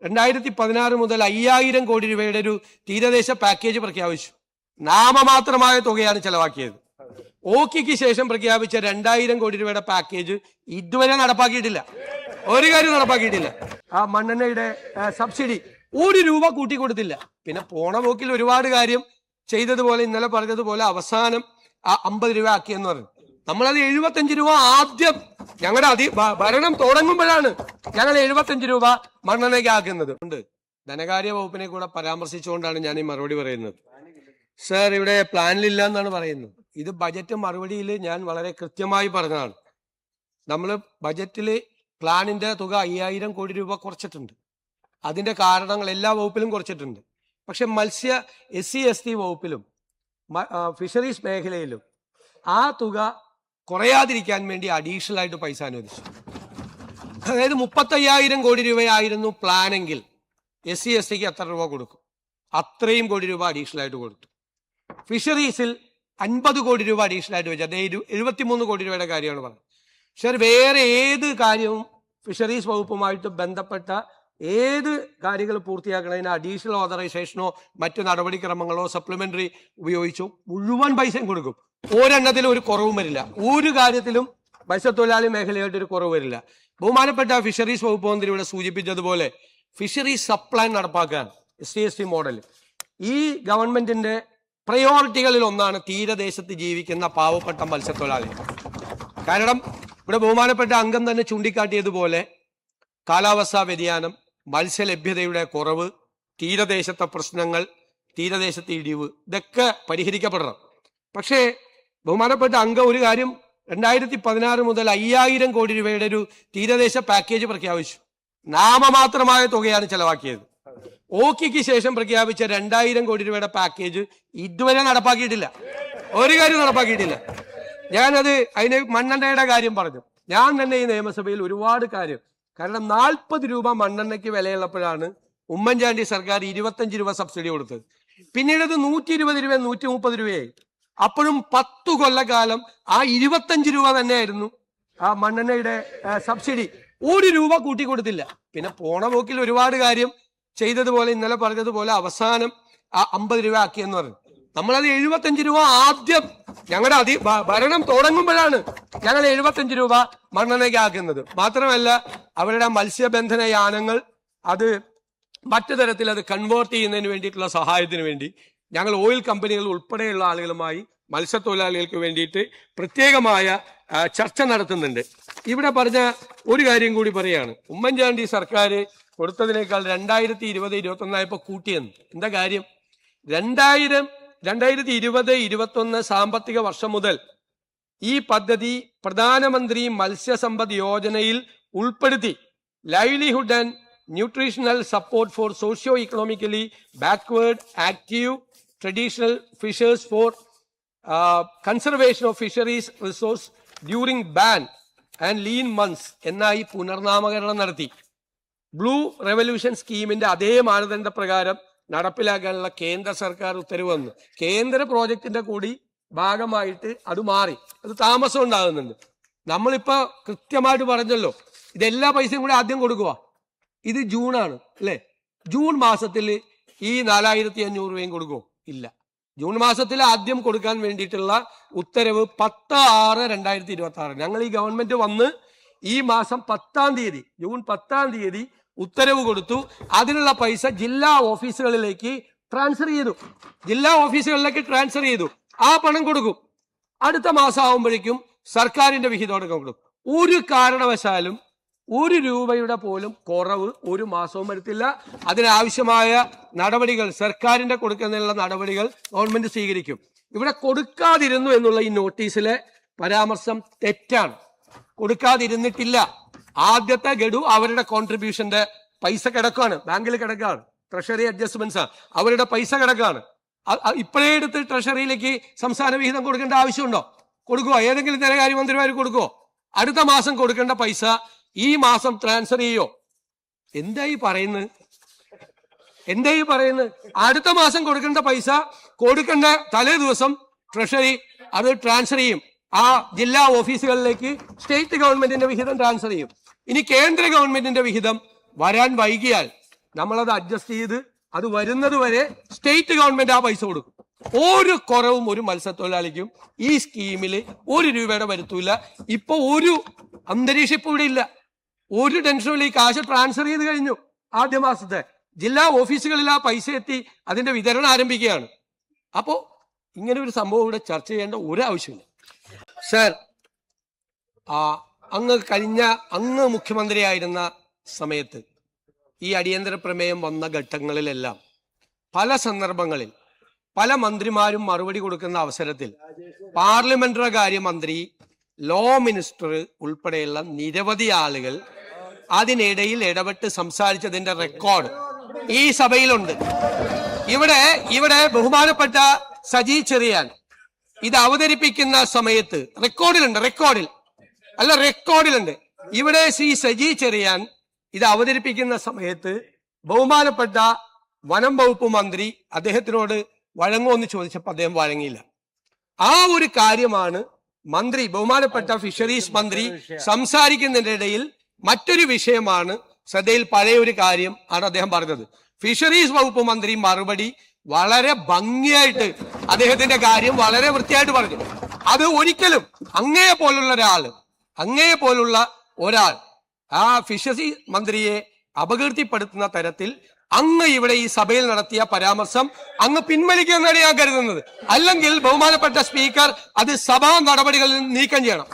2016 മുതൽ 5000 കോടി രൂപയുടെ ഒരു തീരദേശ പാക്കേജ് പ്രഖ്യാപിച്ചു. നാമമാത്രമായ തുകയാണ് ചെലവാക്കിയത്. ഓക്കിക്ക് ശേഷം പ്രഖ്യാപിച്ച 2000 കോടി രൂപയുടെ പാക്കേജ് ഇതുവരെ നടപ്പാക്കിയിട്ടില്ല. ഒരു കാര്യം നടപ്പാക്കിയിട്ടില്ല. ആ മണ്ണെണ്ണയുടെ സബ്സിഡി 1 രൂപ കൂട്ടിക്കൊടുത്തില്ല. പിന്നെ പോണ പോക്കിൽ ഒരുപാട് കാര്യം ചെയ്തതുപോലെ ഇന്നലെ പറഞ്ഞതുപോലെ അവസാനം ആ 50 രൂപ ആക്കിയെന്ന് പറഞ്ഞു. നമ്മളത് 75 രൂപ ആദ്യം ഞങ്ങളുടെ ഭരണം തുടങ്ങുമ്പോഴാണ് ഞങ്ങൾ 75 രൂപ മണ്ണെണ്ണയ്ക്ക് ആക്കുന്നത്. ധനകാര്യ വകുപ്പിനെ കൂടെ പരാമർശിച്ചുകൊണ്ടാണ് ഞാൻ ഈ മറുപടി പറയുന്നത്. സർ, ഇവിടെ പ്ലാനിലില്ല എന്നാണ് പറയുന്നത്. ഇത് ബജറ്റ് മറുപടിയിൽ ഞാൻ വളരെ കൃത്യമായി പറഞ്ഞതാണ്. നമ്മൾ ബജറ്റിൽ പ്ലാനിന്റെ തുക 5000 കോടി രൂപ കുറച്ചിട്ടുണ്ട്. അതിന്റെ കാരണങ്ങൾ എല്ലാ വകുപ്പിലും കുറച്ചിട്ടുണ്ട്. പക്ഷെ മത്സ്യ SC/ST വകുപ്പിലും ഫിഷറീസ് മേഖലയിലും ആ തുക കുറയാതിരിക്കാൻ വേണ്ടി അഡീഷണൽ ആയിട്ട് പൈസ അനുവദിച്ചു. അതായത് 35,000 കോടി രൂപയായിരുന്നു പ്ലാനെങ്കിൽ SC/STക്ക് എത്ര രൂപ കൊടുക്കും? അത്രയും കോടി രൂപ അഡീഷണൽ ആയിട്ട് കൊടുത്തു. ഫിഷറീസിൽ 50 കോടി രൂപ അഡീഷണൽ ആയിട്ട് വെച്ചു. അതായത് 73 കോടി രൂപയുടെ കാര്യമാണ് പറഞ്ഞത്. പക്ഷേ വേറെ ഏത് കാര്യവും ഫിഷറീസ് വകുപ്പുമായിട്ട് ബന്ധപ്പെട്ട ഏത് കാര്യങ്ങൾ പൂർത്തിയാക്കണതിന് അഡീഷണൽ ഓതറൈസേഷനോ മറ്റു നടപടിക്രമങ്ങളോ സപ്ലിമെന്ററി ഉപയോഗിച്ചോ മുഴുവൻ പൈസയും കൊടുക്കും. ഒരെണ്ണത്തിലും ഒരു കുറവും വരില്ല. ഒരു കാര്യത്തിലും മത്സ്യത്തൊഴിലാളി മേഖലയായിട്ട് ഒരു കുറവ് വരില്ല. ബഹുമാനപ്പെട്ട ഫിഷറീസ് വകുപ്പ് മന്ത്രി ഇവിടെ സൂചിപ്പിച്ചതുപോലെ ഫിഷറീസ് സപ്ലൈ നടപ്പാക്കാൻ SC/ST മോഡൽ ഈ ഗവൺമെന്റിന്റെ പ്രയോറിറ്റികളിൽ ഒന്നാണ് തീരദേശത്ത് ജീവിക്കുന്ന പാവപ്പെട്ട മത്സ്യത്തൊഴിലാളികൾ. കാരണം ഇവിടെ ബഹുമാനപ്പെട്ട അംഗം തന്നെ ചൂണ്ടിക്കാട്ടിയതുപോലെ കാലാവസ്ഥാ വ്യതിയാനം, മത്സ്യലഭ്യതയുടെ കുറവ്, തീരദേശത്തെ പ്രശ്നങ്ങൾ, തീരദേശത്തെ ഇടിവ്, ഇതൊക്കെ പരിഹരിക്കപ്പെടണം. പക്ഷേ ബഹുമാനപ്പെട്ട അംഗം ഒരു കാര്യം 2016 മുതൽ 5000 കോടി രൂപയുടെ ഒരു തീരദേശ പാക്കേജ് പ്രഖ്യാപിച്ചു. നാമമാത്രമായ തുകയാണ് ചെലവാക്കിയത്. ഓക്കിക്ക് ശേഷം പ്രഖ്യാപിച്ച 2000 കോടി രൂപയുടെ പാക്കേജ് ഇതുവരെ നടപ്പാക്കിയിട്ടില്ല. ഒരു കാര്യം നടപ്പാക്കിയിട്ടില്ല. ഞാനത് അതിന് മണ്ണെണ്ണയുടെ കാര്യം പറഞ്ഞു. ഞാൻ തന്നെ ഈ നിയമസഭയിൽ ഒരുപാട് കാര്യം, കാരണം 40 രൂപ മണ്ണെണ്ണയ്ക്ക് വിലയുള്ളപ്പോഴാണ് ഉമ്മൻചാണ്ടി സർക്കാർ 25 രൂപ സബ്സിഡി കൊടുത്തത്. പിന്നീട് അത് 120 രൂപ 130 രൂപയായി. അപ്പോഴും 10 കൊല്ലക്കാലം ആ 25 രൂപ തന്നെയായിരുന്നു ആ മണ്ണെണ്ണയുടെ സബ്സിഡി. 1 രൂപ കൂട്ടിക്കൊടുത്തില്ല. പിന്നെ പോണ പോക്കിൽ ഒരുപാട് കാര്യം ചെയ്തതുപോലെ ഇന്നലെ പറഞ്ഞതുപോലെ അവസാനം ആ 50 രൂപ ആക്കിയെന്ന് പറഞ്ഞു. നമ്മളത് 75 രൂപ ആദ്യം ഞങ്ങളുടെ ഭരണം തുടങ്ങുമ്പോഴാണ് ഞങ്ങൾ 75 രൂപ മണ്ണെണ്ണയ്ക്ക് ആക്കുന്നത്. മാത്രമല്ല അവരുടെ മത്സ്യബന്ധന യാനങ്ങൾ അത് മറ്റു തരത്തിൽ അത് കൺവേർട്ട് ചെയ്യുന്നതിന് വേണ്ടിയിട്ടുള്ള സഹായത്തിന് വേണ്ടി ഞങ്ങൾ ഓയിൽ കമ്പനികൾ ഉൾപ്പെടെയുള്ള ആളുകളുമായി മത്സ്യത്തൊഴിലാളികൾക്ക് വേണ്ടിയിട്ട് പ്രത്യേകമായ ചർച്ച നടത്തുന്നുണ്ട്. ഇവിടെ പറഞ്ഞ ഒരു കാര്യം കൂടി പറയാണ്, ഉമ്മൻചാണ്ടി സർക്കാർ കൊടുത്തതിനേക്കാൾ 2020-21 കൂട്ടിയെന്ന്. എന്താ കാര്യം? 2020-21 സാമ്പത്തിക വർഷം മുതൽ ഈ പദ്ധതി പ്രധാനമന്ത്രി മത്സ്യസമ്പദ് യോജനയിൽ ഉൾപ്പെടുത്തി livelihood and nutritional support for socio economically backward active traditional fishers for conservation of fisheries resource during ban and lean months എന്നായി പുനർനാമകരണം നടത്തി. ബ്ലൂ റെവല്യൂഷൻ സ്കീമിന്റെ അതേ മാനദണ്ഡ പ്രകാരം നടപ്പിലാക്കാനുള്ള കേന്ദ്ര സർക്കാർ ഉത്തരവ് വന്നു. കേന്ദ്ര പ്രോജക്റ്റിന്റെ കൂടി ഭാഗമായിട്ട് അത് മാറി. അത് താമസം ഉണ്ടാകുന്നുണ്ട്. നമ്മളിപ്പോ കൃത്യമായിട്ട് പറഞ്ഞല്ലോ, ഇതെല്ലാ പൈസയും കൂടി ആദ്യം കൊടുക്കുക. ഇത് ജൂണാണ് അല്ലെ? ജൂൺ മാസത്തിൽ ഈ 4500 രൂപയും കൊടുക്കുമോ? ഇല്ല. ജൂൺ മാസത്തിൽ ആദ്യം കൊടുക്കാൻ വേണ്ടിയിട്ടുള്ള ഉത്തരവ് 10/6/2026. ഞങ്ങൾ ഈ ഗവൺമെന്റ് വന്ന് ഈ മാസം 10-ാം തീയതി, ജൂൺ 10-ാം തീയതി ഉത്തരവ് കൊടുത്തു. അതിനുള്ള പൈസ ജില്ലാ ഓഫീസുകളിലേക്ക് ട്രാൻസ്ഫർ ചെയ്തു. ജില്ലാ ഓഫീസുകളിലേക്ക് ട്രാൻസ്ഫർ ചെയ്തു. ആ പണം കൊടുക്കും. അടുത്ത മാസം ആവുമ്പോഴേക്കും സർക്കാരിന്റെ വിഹിതം കൊടുക്കും. ഒരു കാരണവശാലും 1 രൂപയുടെ പോലും കുറവ് ഒരു മാസവും വരുത്തില്ല. അതിനാവശ്യമായ നടപടികൾ സർക്കാരിന്റെ കൊടുക്കുന്നതിനുള്ള നടപടികൾ ഗവൺമെന്റ് സ്വീകരിക്കും. ഇവിടെ കൊടുക്കാതിരുന്നു എന്നുള്ള ഈ നോട്ടീസിലെ പരാമർശം തെറ്റാണ്. കൊടുക്കാതിരുന്നിട്ടില്ല. ആദ്യത്തെ ഗഡു അവരുടെ കോൺട്രിബ്യൂഷന്റെ പൈസ കിടക്കാണ്, ബാങ്കിൽ കിടക്കാണ്, ട്രഷറി അഡ്ജസ്റ്റ്മെന്റ്സ് ആണ്, അവരുടെ പൈസ കിടക്കാണ്. ഇപ്പോഴേ എടുത്ത് ട്രഷറിയിലേക്ക് സംസ്ഥാന വിഹിതം കൊടുക്കേണ്ട ആവശ്യമുണ്ടോ? കൊടുക്കുവോ? ഏതെങ്കിലും ധനകാര്യമന്ത്രിമാർ കൊടുക്കുവോ? അടുത്ത മാസം കൊടുക്കേണ്ട പൈസ ഈ മാസം ട്രാൻസ്ഫർ ചെയ്യോ? എന്തായി പറയുന്നത്? അടുത്ത മാസം കൊടുക്കേണ്ട പൈസ കൊടുക്കേണ്ട തലേ ദിവസം ട്രഷറി അത് ട്രാൻസ്ഫർ ചെയ്യും. ആ ജില്ലാ ഓഫീസുകളിലേക്ക് സ്റ്റേറ്റ് ഗവൺമെന്റിന്റെ വിഹിതം ട്രാൻസ്ഫർ ചെയ്യും. ഇനി കേന്ദ്ര ഗവൺമെന്റിന്റെ വിഹിതം വരാൻ വൈകിയാൽ നമ്മളത് അഡ്ജസ്റ്റ് ചെയ്ത് അത് വരുന്നത് വരെ സ്റ്റേറ്റ് ഗവൺമെന്റ് ആ പൈസ കൊടുക്കും. ഒരു കുറവും ഒരു മത്സ്യത്തൊഴിലാളിക്കും ഈ സ്കീമിൽ 1 രൂപയുടെ വരുത്തൂല. ഇപ്പൊ ഒരു അന്തരീക്ഷം ഇപ്പൊ ഇവിടെ ഇല്ല. ഒരു ടെൻഷനും ഈ കാശ് ട്രാൻസ്ഫർ ചെയ്ത് കഴിഞ്ഞു. ആദ്യ മാസത്തെ ജില്ലാ ഓഫീസുകളിൽ ആ പൈസ എത്തി അതിന്റെ വിതരണം ആരംഭിക്കുകയാണ്. അപ്പോ ഇങ്ങനെ ഒരു സംഭവം ഇവിടെ ചർച്ച ചെയ്യേണ്ട ഒരു ആവശ്യമില്ല. സർ, അങ്ങ് മുഖ്യമന്ത്രിയായിരുന്ന സമയത്ത് ഈ അടിയന്തര പ്രമേയം വന്ന ഘട്ടങ്ങളിലെല്ലാം പല സന്ദർഭങ്ങളിൽ പല മന്ത്രിമാരും മറുപടി കൊടുക്കുന്ന അവസരത്തിൽ പാർലമെന്ററി കാര്യമന്ത്രി, ലോ മിനിസ്റ്റർ ഉൾപ്പെടെയുള്ള നിരവധി ആളുകൾ അതിനിടയിൽ ഇടപെട്ട് സംസാരിച്ചതിന്റെ റെക്കോർഡ് ഈ സഭയിലുണ്ട്. ഇവിടെ ബഹുമാനപ്പെട്ട സജി ചെറിയാൻ ഇത് അവതരിപ്പിക്കുന്ന സമയത്ത് റെക്കോർഡിലുണ്ട്. ഇവിടെ ശ്രീ സജി ചെറിയാൻ ഇത് അവതരിപ്പിക്കുന്ന സമയത്ത് ബഹുമാനപ്പെട്ട വനം വകുപ്പ് മന്ത്രി അദ്ദേഹത്തിനോട് വഴങ്ങുമെന്ന് ചോദിച്ചപ്പോൾ അദ്ദേഹം വഴങ്ങിയില്ല. ആ ഒരു കാര്യമാണ് ബഹുമാനപ്പെട്ട ഫിഷറീസ് മന്ത്രി സംസാരിക്കുന്നതിനിടയിൽ മറ്റൊരു വിഷയമാണ് ശ്രദ്ധയിൽ പഴയ ഒരു കാര്യം ആണ് അദ്ദേഹം പറഞ്ഞത്. ഫിഷറീസ് വകുപ്പ് മന്ത്രി മറുപടി വളരെ ഭംഗിയായിട്ട് അദ്ദേഹത്തിന്റെ കാര്യം വളരെ വൃത്തിയായിട്ട് പറഞ്ഞു. അത് ഒരിക്കലും അങ്ങയെ പോലുള്ള ഒരാൾ ആ ഫിഷറീസ് മന്ത്രിയെ അപകീർത്തിപ്പെടുത്തുന്ന തരത്തിൽ അങ്ങ് ഇവിടെ ഈ സഭയിൽ നടത്തിയ പരാമർശം അങ്ങ് പിൻവലിക്കുമെന്നാണ് ഞാൻ കരുതുന്നത്. അല്ലെങ്കിൽ ബഹുമാനപ്പെട്ട സ്പീക്കർ അത് സഭാ നടപടികളിൽ നീക്കം ചെയ്യണം.